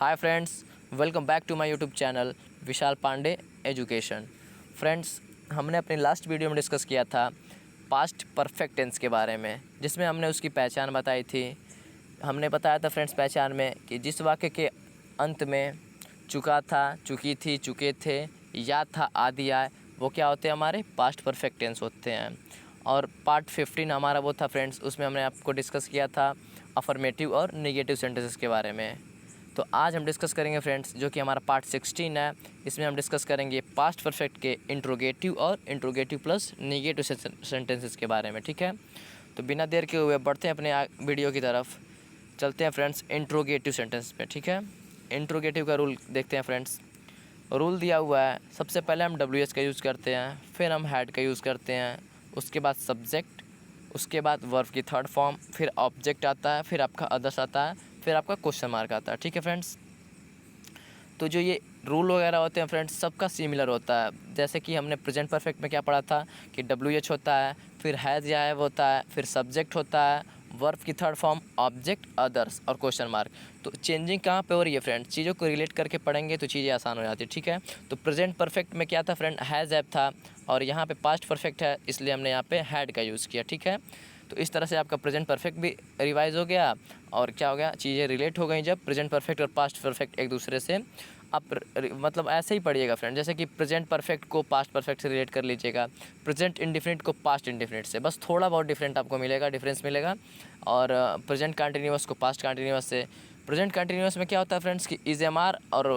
Hi friends, welcome back to my YouTube channel Vishal Pandey education. Friends, हमने अपनी last video में discuss किया था पास्ट परफेक्ट टेंस के बारे में, जिसमें हमने उसकी पहचान बताई थी। हमने बताया था फ्रेंड्स पहचान में कि जिस वाक्य के अंत में चुका था, चुकी थी, चुके थे, या था आदि आए, वो क्या होते हैं, हमारे पास्ट परफेक्ट टेंस होते हैं। और पार्ट 15 हमारा वो था फ्रेंड्स, उसमें हमने आपको डिस्कस किया था अफर्मेटिव और नेगेटिव सेंटेंसेस के बारे में। तो आज हम डिस्कस करेंगे फ्रेंड्स, जो कि हमारा पार्ट 16 है। इसमें हम डिस्कस करेंगे पास्ट परफेक्ट के इंट्रोगेटिव और इंट्रोगेटिव प्लस नेगेटिव सेंटेंसेस के बारे में। ठीक है, तो बिना देर के हुए बढ़ते हैं अपने वीडियो की तरफ। चलते हैं फ्रेंड्स इंट्रोगेटिव सेंटेंस पे। ठीक है, इंट्रोगेटिव का रूल देखते हैं फ्रेंड्स। रूल दिया हुआ है, सबसे पहले हम WH का यूज़ करते हैं, फिर हम हैड का यूज़ करते हैं, उसके बाद सब्जेक्ट, उसके बाद वर्ब की थर्ड फॉर्म, फिर ऑब्जेक्ट आता है, फिर आपका अदर्स आता है, फिर आपका क्वेश्चन मार्क आता है। ठीक है फ्रेंड्स, तो जो ये रूल वगैरह होते हैं फ्रेंड्स, सबका सिमिलर होता है। जैसे कि हमने प्रेजेंट परफेक्ट में क्या पढ़ा था कि WH होता है, फिर हैज़ या हैव होता है, फिर सब्जेक्ट होता है, वर्ब की थर्ड फॉर्म, ऑब्जेक्ट, अदर्स और क्वेश्चन मार्क। तो चेंजिंग कहाँ पे हो रही है फ्रेंड्स, चीज़ों को रिलेट करके पढ़ेंगे तो चीज़ें आसान हो जाती है। ठीक है, तो प्रेजेंट परफेक्ट में क्या था फ्रेंड, हैज़ हैव था, और यहाँ पे पास्ट परफेक्ट है, इसलिए हमने यहाँ पे हैड का यूज़ किया। ठीक है, तो इस तरह से आपका प्रेजेंट परफेक्ट भी रिवाइज हो गया, और क्या हो गया, चीज़ें रिलेट हो गई। जब प्रेजेंट परफेक्ट और पास्ट परफेक्ट एक दूसरे से आप मतलब ऐसे ही पढ़िएगा फ्रेंड, जैसे कि प्रेजेंट परफेक्ट को पास्ट परफेक्ट से रिलेट कर लीजिएगा, प्रेजेंट इंडिफिनिट को पास्ट इंडिफिनिट से, बस थोड़ा बहुत डिफरेंट आपको मिलेगा, डिफरेंस मिलेगा। और प्रेजेंट कंटिन्यूअस को पास्ट कंटिन्यूअस से। प्रेजेंट कंटिन्यूअस में क्या होता है फ्रेंड्स कि इज एम आर और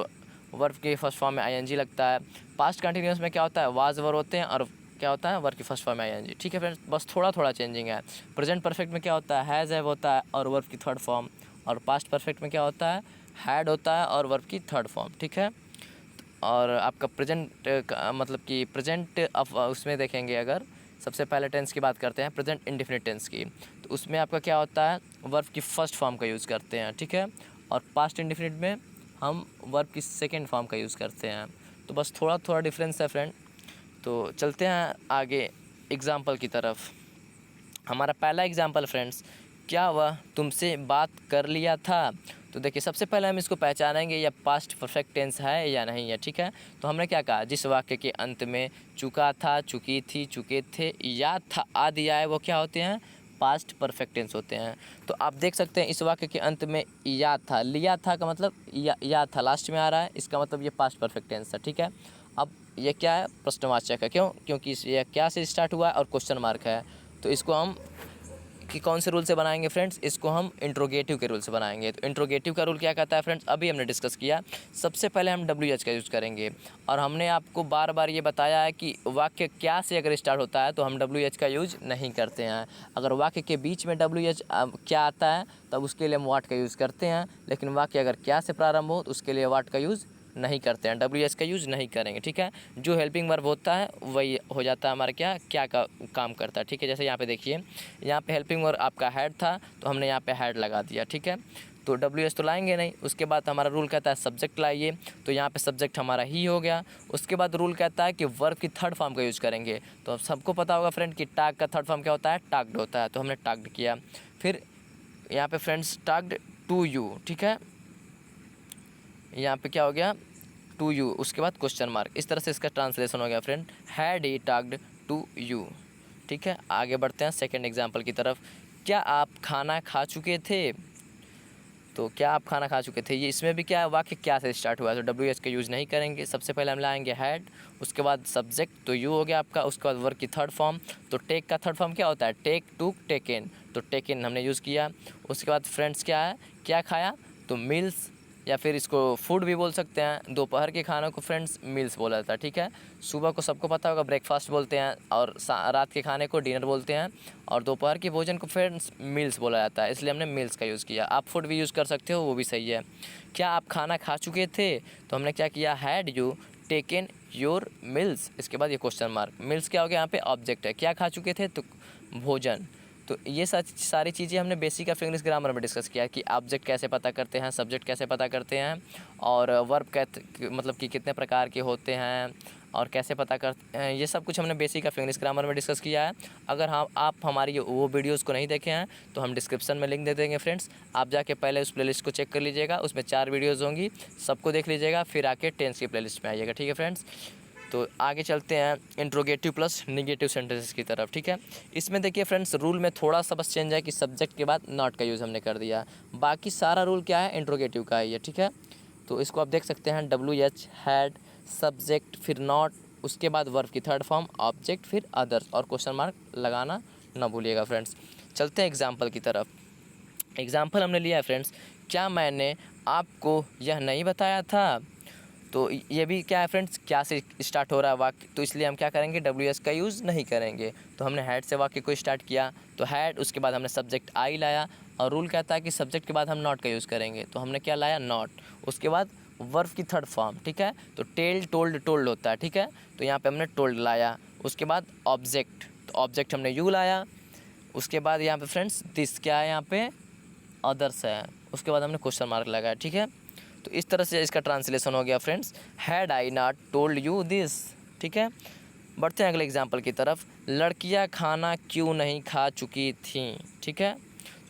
वर्ब के फर्स्ट फॉर्म में ING लगता है। पास्ट कंटिन्यूअस में क्या होता है, वाज वर होते हैं, और क्या होता है, वर्ब की फर्स्ट फॉर्म में ING। ठीक है फ्रेंड्स, बस थोड़ा थोड़ा चेंजिंग है। प्रेजेंट परफेक्ट में क्या होता है, हैज़ हैव होता है और वर्ब की थर्ड फॉर्म, और पास्ट परफेक्ट में क्या होता है, हैड होता है और वर्ब की थर्ड फॉर्म। ठीक है, और आपका प्रेजेंट मतलब कि प्रेजेंट उसमें देखेंगे, अगर सबसे पहले टेंस की बात करते हैं, प्रेजेंट इंडेफिनिट टेंस की, तो उसमें आपका क्या होता है, वर्ब की फर्स्ट फॉर्म का यूज़ करते हैं। ठीक है, और पास्ट इंडेफिनिट में हम वर्ब की सेकेंड फॉर्म का यूज़ करते हैं। तो बस थोड़ा थोड़ा डिफरेंस है फ्रेंड। तो चलते हैं आगे एग्ज़ाम्पल की तरफ। हमारा पहला एग्ज़ाम्पल फ्रेंड्स, क्या वह तुमसे बात कर लिया था। तो देखिए, सबसे पहले हम इसको पहचानेंगे या पास्ट परफेक्ट टेंस है या नहीं है। ठीक है, तो हमने क्या कहा, जिस वाक्य के अंत में चुका था, चुकी थी, चुके थे, या था आदि आए, वो क्या होते हैं, पास्ट परफेक्ट टेंस होते हैं। तो आप देख सकते हैं इस वाक्य के अंत में या था, लिया था का मतलब या था लास्ट में आ रहा है, इसका मतलब ये पास्ट परफेक्ट टेंस है। ठीक है, अब ये क्या है, प्रश्नवाचक है। क्यों, क्योंकि ये क्या से स्टार्ट हुआ है और क्वेश्चन मार्क है। तो इसको हम कि कौन से रूल से बनाएंगे फ्रेंड्स, इसको हम इंट्रोगेटिव के रूल से बनाएंगे। तो इंट्रोगेटिव का रूल क्या कहता है फ्रेंड्स, अभी हमने डिस्कस किया। सबसे पहले हम WH का यूज़ करेंगे, और हमने आपको बार बार ये बताया है कि वाक्य क्या से अगर स्टार्ट होता है तो हम WH का यूज़ नहीं करते हैं। अगर वाक्य के बीच में WH क्या आता है तब उसके लिए हम वाट का यूज़ करते हैं, लेकिन वाक्य अगर क्या से प्रारंभ हो तो उसके लिए वाट का यूज़ नहीं करते हैं, WH का यूज़ नहीं करेंगे। ठीक है, जो हेल्पिंग वर्ब होता है वही हो जाता है हमारा क्या का काम करता है। ठीक है, जैसे यहाँ पे देखिए, यहाँ पे हेल्पिंग वर्ब आपका हैड था तो हमने यहाँ पे हैड लगा दिया। ठीक है, तो WH तो लाएंगे नहीं। उसके बाद हमारा रूल कहता है सब्जेक्ट लाइए, तो यहाँ पे सब्जेक्ट हमारा ही हो गया। उसके बाद रूल कहता है कि वर्ब की थर्ड फॉर्म का यूज़ करेंगे। तो अब सबको पता होगा फ्रेंड कि टाग का थर्ड फॉर्म क्या होता है, टाग्ड होता है, तो हमने टाग्ड किया। फिर यहाँ पे फ्रेंड्स टाग्ड टू यू। ठीक है, यहाँ पे क्या हो गया, टू यू, उसके बाद क्वेश्चन मार्क। इस तरह से इसका ट्रांसलेशन हो गया friend, had he tagged to you. ठीक है, आगे बढ़ते हैं सेकंड एग्जांपल की तरफ। क्या आप खाना खा चुके थे। तो क्या आप खाना खा चुके थे, ये इसमें भी क्या है, वाक्य क्या से स्टार्ट हुआ है, तो WH का यूज़ नहीं करेंगे। सबसे पहले हम लाएंगे हैड, उसके बाद सब्जेक्ट, तो यू हो गया आपका, उसके बाद वर्ब की थर्ड फॉर्म। तो टेक का थर्ड फॉर्म क्या होता है, टेक, टूक, टेकन, तो टेकन हमने यूज़ किया। उसके बाद फ्रेंड्स क्या है, क्या खाया, तो मील्स, या फिर इसको फूड भी बोल सकते हैं। दोपहर के खानों को फ्रेंड्स मील्स बोला जाता है। ठीक है, सुबह को सबको पता होगा ब्रेकफास्ट बोलते हैं, और रात के खाने को डिनर बोलते हैं, और दोपहर के भोजन को फ्रेंड्स मील्स बोला जाता है, इसलिए हमने मील्स का यूज़ किया। आप फूड भी यूज़ कर सकते हो, वो भी सही है। क्या आप खाना खा चुके थे, तो हमने क्या किया, had you taken your meals, इसके बाद ये क्वेश्चन मार्क। मील्स क्या हो गया, यहाँ पे ऑब्जेक्ट है, क्या खा चुके थे, तो भोजन। तो ये सारी चीज़ें हमने बेसिक ऑफ इंग्लिश ग्रामर में डिस्कस किया कि ऑब्जेक्ट कैसे पता करते हैं, सब्जेक्ट कैसे पता करते हैं, और वर्ब मतलब कि कितने प्रकार के होते हैं, और कैसे पता कर, ये सब कुछ हमने बेसिक ऑफ इंग्लिश ग्रामर में डिस्कस किया है। अगर हाँ आप हमारी वो वीडियोज़ को नहीं देखे हैं तो हम डिस्क्रिप्शन में लिंक दे देंगे फ्रेंड्स, आप जाके पहले उस प्लेलिस्ट को चेक कर लीजिएगा, उसमें 4 वीडियोज़ होंगी, सबको देख लीजिएगा, फिर आके टेंस की प्लेलिस्ट में आइएगा। ठीक है फ्रेंड्स, तो आगे चलते हैं इंट्रोगेटिव प्लस निगेटिव सेंटेंसेस की तरफ। ठीक है, इसमें देखिए फ्रेंड्स रूल में थोड़ा सा बस चेंज है कि सब्जेक्ट के बाद नॉट का यूज़ हमने कर दिया, बाकी सारा रूल क्या है इंट्रोगेटिव का है ये। ठीक है, तो इसको आप देख सकते हैं WH हैड, सब्जेक्ट, फिर नॉट, उसके बाद वर्ब की थर्ड फॉर्म ऑब्जेक्ट, फिर अदर्स, और क्वेश्चन मार्क लगाना ना भूलिएगा फ्रेंड्स। चलते हैं एग्जाम्पल की तरफ। एग्जाम्पल हमने लिया है फ्रेंड्स, क्या मैंने आपको यह नहीं बताया था। तो ये भी क्या है फ्रेंड्स, क्या से स्टार्ट हो रहा है वाक्य, तो इसलिए हम क्या करेंगे WH का यूज़ नहीं करेंगे। तो हमने हैड से वाक्य को स्टार्ट किया, तो हैड, उसके बाद हमने सब्जेक्ट आई लाया, और रूल कहता है कि सब्जेक्ट के बाद हम नॉट का यूज़ करेंगे, तो हमने क्या लाया नॉट, उसके बाद वर्ब की थर्ड फॉर्म। ठीक है, तो टेल, टोल्ड, टोल्ड होता है। ठीक है, तो यहाँ पे हमने टोल्ड लाया, उसके बाद ऑब्जेक्ट, तो ऑब्जेक्ट हमने यू लाया, उसके बाद यहाँ पे फ्रेंड्स दिस क्या है, यहाँ पे अदर्स है, उसके बाद हमने क्वेश्चन मार्क लगाया। ठीक है, तो इस तरह से इसका ट्रांसलेशन हो गया friends, had I not told you this. ठीक है, बढ़ते हैं अगले एग्जाम्पल की तरफ, लड़कियां खाना क्यों नहीं खा चुकी थीं। ठीक है,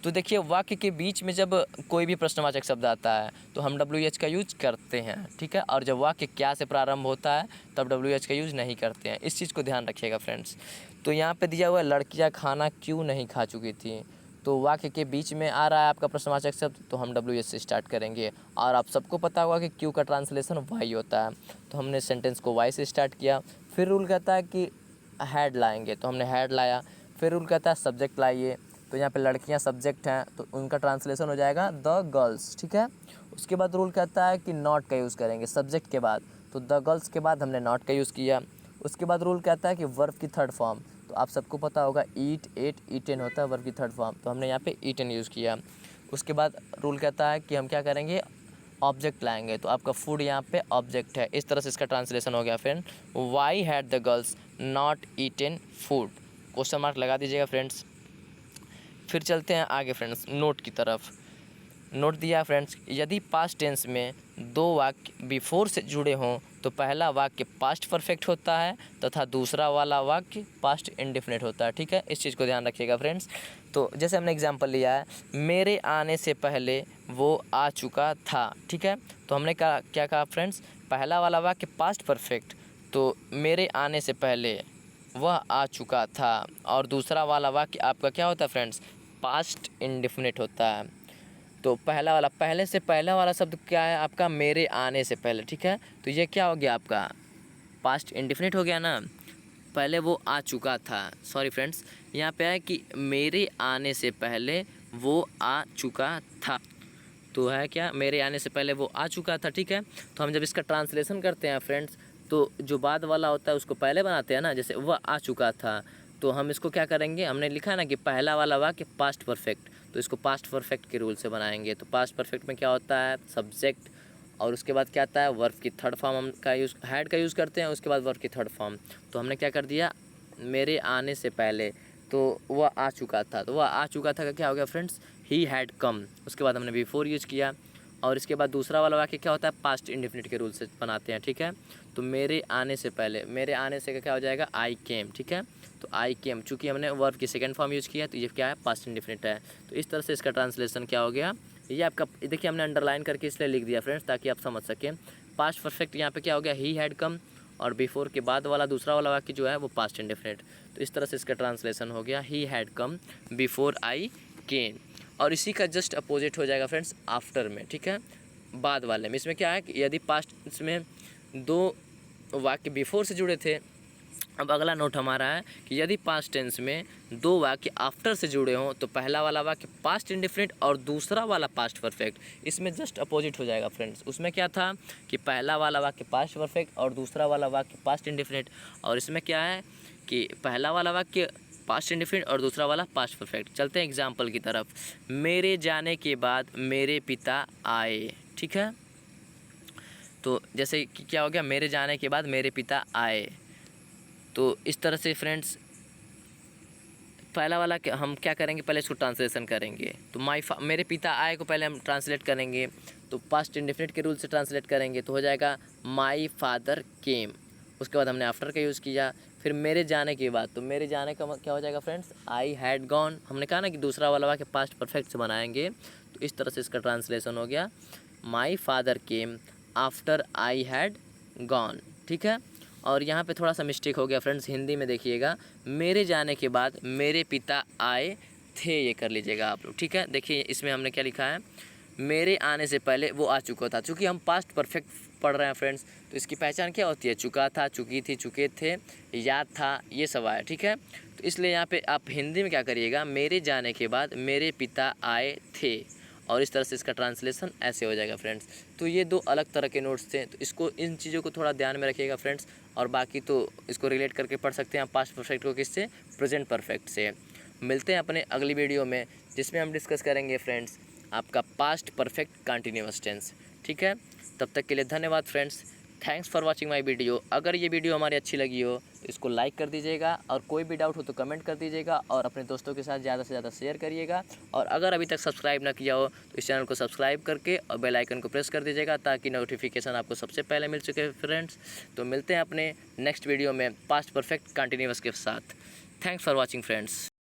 तो देखिए वाक्य के बीच में जब कोई भी प्रश्नवाचक शब्द आता है तो हम WH का यूज करते हैं। ठीक है, और जब वाक्य क्या से प्रारंभ होता है तब WH का यूज़ नहीं करते हैं, इस चीज़ को ध्यान रखिएगा फ्रेंड्स। तो यहाँ पे दिया हुआ है लड़कियाँ खाना क्यों नहीं खा चुकी थी, तो वाक्य के बीच में आ रहा है आपका प्रश्नवाचक शब्द, तो हम WH से स्टार्ट करेंगे। और आप सबको पता होगा कि क्यू का ट्रांसलेशन वाई होता है, तो हमने सेंटेंस को वाई से स्टार्ट किया। फिर रूल कहता है कि हैड लाएंगे, तो हमने हैड लाया। फिर रूल कहता है सब्जेक्ट लाइए, तो यहाँ पे लड़कियाँ सब्जेक्ट हैं, तो उनका ट्रांसलेशन हो जाएगा द गर्ल्स। ठीक है, उसके बाद रूल कहता है कि नॉट का यूज़ करेंगे सब्जेक्ट के बाद, तो द गर्ल्स के बाद हमने नॉट का यूज़ किया। उसके बाद रूल कहता है कि वर्ब की थर्ड फॉर्म, तो आप सबको पता होगा ईट, एट, ईटेन होता है वर्ब की थर्ड फॉर्म, तो हमने यहाँ पे ईटेन यूज़ किया। उसके बाद रूल कहता है कि हम क्या करेंगे ऑब्जेक्ट लाएंगे, तो आपका फूड यहाँ पे ऑब्जेक्ट है। इस तरह से इसका ट्रांसलेशन हो गया friend, why had the girls not eaten food, question mark लगा दीजिएगा फ्रेंड्स। फिर चलते हैं आगे फ्रेंड्स नोट की तरफ। नोट दिया फ्रेंड्स, यदि पास्ट टेंस में 2 वाक्य बिफोर से जुड़े हों तो पहला वाक्य पास्ट परफेक्ट होता है तथा दूसरा वाला वाक्य पास्ट इंडेफिनिट होता है। ठीक है, इस चीज़ को ध्यान रखिएगा फ्रेंड्स। तो जैसे हमने एग्जांपल लिया है, मेरे आने से पहले वो आ चुका था। ठीक है, तो हमने क्या कहा फ्रेंड्स, पहला वाला वाक्य पास्ट परफेक्ट, तो मेरे आने से पहले वह आ चुका था, और दूसरा वाला वाक्य आपका क्या होता है फ्रेंड्स, पास्ट इंडेफिनिट होता है। तो पहला वाला, पहले से पहला वाला शब्द क्या है आपका, मेरे आने से पहले। ठीक है, तो ये क्या हो गया आपका पास्ट इंडेफिनिट हो गया ना, पहले वो आ चुका था। सॉरी फ्रेंड्स, यहाँ पे है कि मेरे आने से पहले वो आ चुका था, तो है क्या, मेरे आने से पहले वो आ चुका था। ठीक है, तो हम जब इसका ट्रांसलेशन करते हैं फ्रेंड्स, तो जो बाद वाला होता है उसको पहले बनाते हैं ना, जैसे वह आ चुका था, तो हम इसको क्या करेंगे, हमने लिखा है ना कि पहला वाला वाक्य पास्ट परफेक्ट, तो इसको पास्ट परफेक्ट के रूल से बनाएंगे। तो पास्ट परफेक्ट में क्या होता है, सब्जेक्ट, और उसके बाद क्या आता है वर्ब की थर्ड फॉर्म, हम का यूज़ हैड का यूज़ करते हैं, उसके बाद वर्ब की थर्ड फॉर्म। तो हमने क्या कर दिया, मेरे आने से पहले, तो वह आ चुका था, तो वह आ चुका था का क्या हो गया फ्रेंड्स, ही हैड कम। उसके बाद हमने बिफोर यूज़ किया, और इसके बाद दूसरा वाला वाक्य क्या होता है, पास्ट इंडेफिनिट के रूल से बनाते हैं। ठीक है, तो मेरे आने से पहले, मेरे आने से क्या हो जाएगा, आई केम। ठीक है, तो आई केम, चूँकि हमने वर्ब की सेकंड फॉर्म यूज़ किया तो ये क्या है, पास्ट इंडेफिनिट है। तो इस तरह से इसका ट्रांसलेशन क्या हो गया, ये आपका देखिए हमने अंडरलाइन करके इसलिए लिख दिया फ्रेंड्स ताकि आप समझ सकें। पास्ट परफेक्ट यहाँ पे क्या हो गया, ही हैड कम, और बिफोर के बाद वाला दूसरा वाला वाक्य जो है वो पास्ट इंडेफिनिट। तो इस तरह से इसका ट्रांसलेशन हो गया, he had come before I केम। और इसी का जस्ट अपोजिट हो जाएगा फ्रेंड्स आफ्टर में। ठीक है, बाद वाले में इसमें क्या है कि यदि पास्ट में 2 वाक्य बिफोर से जुड़े थे, अब अगला नोट हमारा है कि यदि पास्ट टेंस में 2 वाक्य आफ्टर से जुड़े हों तो पहला वाला वाक्य पास्ट इंडेफिनिट और दूसरा वाला पास्ट परफेक्ट, इसमें जस्ट अपोजिट हो जाएगा फ्रेंड्स। उसमें क्या था कि पहला वाला वाक्य पास्ट परफेक्ट और दूसरा वाला वाक्य पास्ट इंडेफिनिट, और इसमें क्या है कि पहला वाला वाक्य पास्ट इंडेफिनिट और दूसरा वाला पास्ट परफेक्ट। चलते हैं एग्जाम्पल की तरफ, मेरे जाने के बाद मेरे पिता आए। ठीक है, तो जैसे कि क्या हो गया, मेरे जाने के बाद मेरे पिता आए, तो इस तरह से फ्रेंड्स पहला वाला हम क्या करेंगे, पहले इसको ट्रांसलेशन करेंगे। तो मेरे पिता आए को पहले हम ट्रांसलेट करेंगे, तो पास्ट इंडेफिनिट के रूल से ट्रांसलेट करेंगे, तो हो जाएगा माई फादर केम। उसके बाद हमने आफ्टर का यूज़ किया। फिर मेरे जाने के बाद, तो मेरे जाने का क्या हो जाएगा फ्रेंड्स, आई हैड गॉन। हमने कहा ना कि दूसरा वाला वाक्य पास्ट परफेक्ट से बनाएंगे, तो इस तरह से इसका ट्रांसलेशन हो गया, my father came after I had gone. ठीक है, और यहाँ पे थोड़ा सा मिस्टेक हो गया फ्रेंड्स, हिंदी में देखिएगा, मेरे जाने के बाद मेरे पिता आए थे, ये कर लीजिएगा आप लोग। ठीक है, देखिए इसमें हमने क्या लिखा है, मेरे आने से पहले वो आ चुका था। चूँकि हम पास्ट परफेक्ट पढ़ रहे हैं फ्रेंड्स, तो इसकी पहचान क्या होती है, चुका था, चुकी थी, चुके थे, याद था, ये सब आया। ठीक है, तो इसलिए यहाँ पे आप हिंदी में क्या करिएगा, मेरे जाने के बाद मेरे पिता आए थे, और इस तरह से इसका ट्रांसलेशन ऐसे हो जाएगा फ्रेंड्स। तो ये दो अलग तरह के नोट्स थे, तो इसको, इन चीज़ों को थोड़ा ध्यान में रखिएगा फ्रेंड्स। और बाकी तो इसको रिलेट करके पढ़ सकते हैं पास्ट परफेक्ट को किससे, प्रेजेंट परफेक्ट से। मिलते हैं अपने अगली वीडियो में, जिसमें हम डिस्कस करेंगे फ्रेंड्स आपका पास्ट परफेक्ट कंटिन्यूअस टेंस। ठीक है, तब तक के लिए धन्यवाद friends, thanks for watching my video. अगर ये वीडियो हमारी अच्छी लगी हो तो इसको लाइक कर दीजिएगा, और कोई भी डाउट हो तो कमेंट कर दीजिएगा, और अपने दोस्तों के साथ ज़्यादा से ज़्यादा शेयर करिएगा। और अगर अभी तक सब्सक्राइब ना किया हो तो इस चैनल को सब्सक्राइब करके और बेल आइकन को प्रेस कर दीजिएगा, ताकि नोटिफिकेशन आपको सबसे पहले मिल सके फ्रेंड्स। तो मिलते हैं अपने नेक्स्ट वीडियो में पास्ट परफेक्ट कंटिन्यूअस के साथ। Thanks for watching friends.